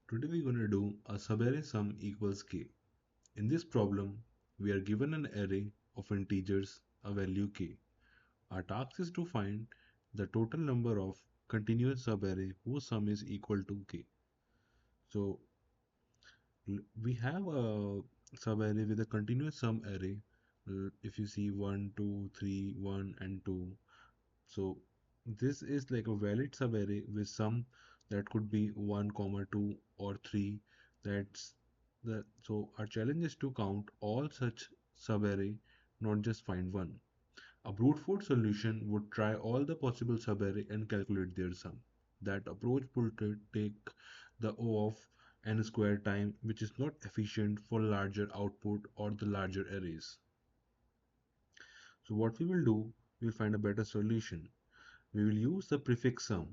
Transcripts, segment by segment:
Today we're going to do a subarray sum equals k. In this problem, we are given an array of integers, a value k. Our task is to find the total number of continuous subarray whose sum is equal to k. So we have a subarray with a continuous sum array. If you see 1, 2, 3, 1 and 2. So this is like a valid subarray with sum that could be 1, comma 2 or 3. That's so our challenge is to count all such subarray, not just find one. A brute force solution would try all the possible subarray and calculate their sum. That approach would take the O of n square time, which is not efficient for larger output or the larger arrays. So what we will do, we'll find a better solution. We will use the prefix sum.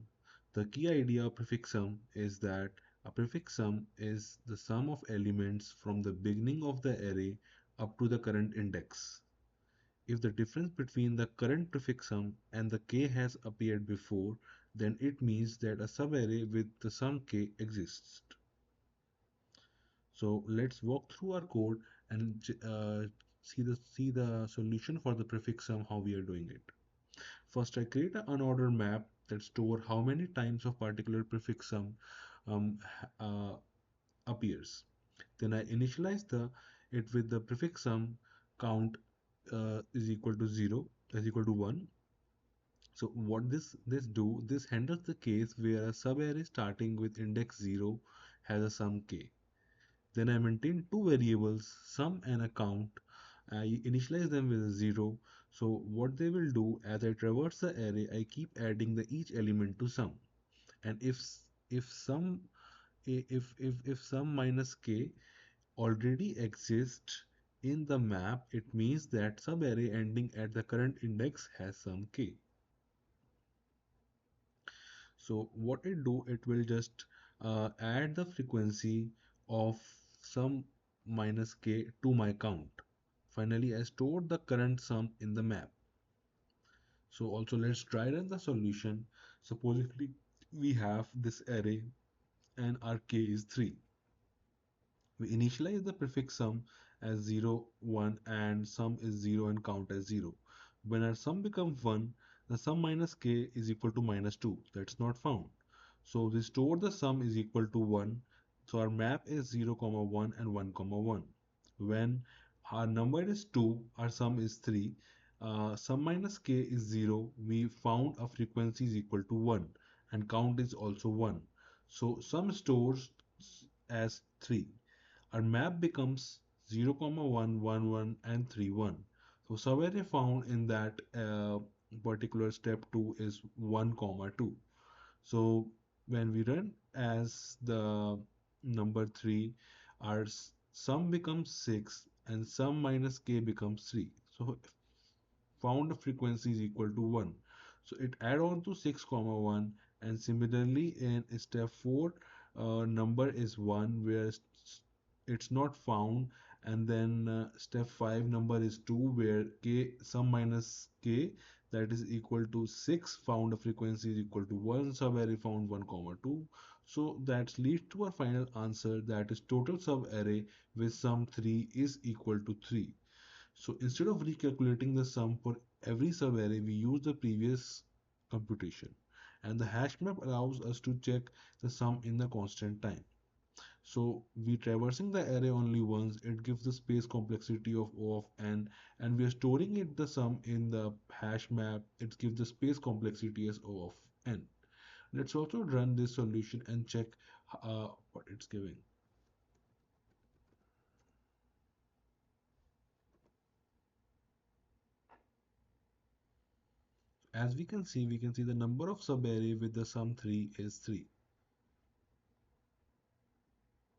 The key idea of prefix sum is that a prefix sum is the sum of elements from the beginning of the array up to the current index. If the difference between the current prefix sum and the k has appeared before, then it means that a subarray with the sum k exists. So let's walk through our code and see the solution for the prefix sum, how we are doing it. First, I create an unordered map that store how many times of particular prefix sum um, uh, appears. Then I initialize it with the prefix sum count is equal to 0 is equal to 1. So what this handles the case where a subarray starting with index 0 has a sum k. Then I maintain two variables, sum and a count. I initialize them with a 0. So what they will do, as I traverse the array, I keep adding the each element to sum. And if sum if sum minus k already exists in the map, it means that subarray ending at the current index has some k. So what it do, it will just add the frequency of sum minus k to my count. Finally, I stored the current sum in the map. So also let's try run the solution. Supposedly we have this array and our k is 3. We initialize the prefix sum as 0, 1 and sum is 0 and count as 0. When our sum becomes 1, the sum minus k is equal to minus 2. That's not found. So we store the sum is equal to 1. So our map is 0, 1 and 1, 1. When our number is 2, our sum is 3. Sum minus k is 0. We found a frequency is equal to 1 and count is also 1. So sum stores as 3. Our map becomes 0, 1, 1, 1 and 3, 1. So subarray found in that particular step 2 is 1, 2. So when we run as the number 3, our sum becomes 6 and sum minus k becomes 3. So found frequency is equal to 1. So it add on to 6, 1 and similarly in step 4 number is 1 where it's not found, and then step 5 number is 2 where k sum minus k that is equal to 6 found a frequency is equal to 1, subarray found 1, 2. So that leads to our final answer, that is total subarray with sum 3 is equal to 3. So instead of recalculating the sum for every subarray, we use the previous computation. And the hash map allows us to check the sum in the constant time. So we traversing the array only once, it gives the space complexity of O of n, and we are storing it the sum in the hash map, it gives the space complexity as O of n. Let's also run this solution and check what it's giving. As we can see the number of subarray with the sum 3 is 3.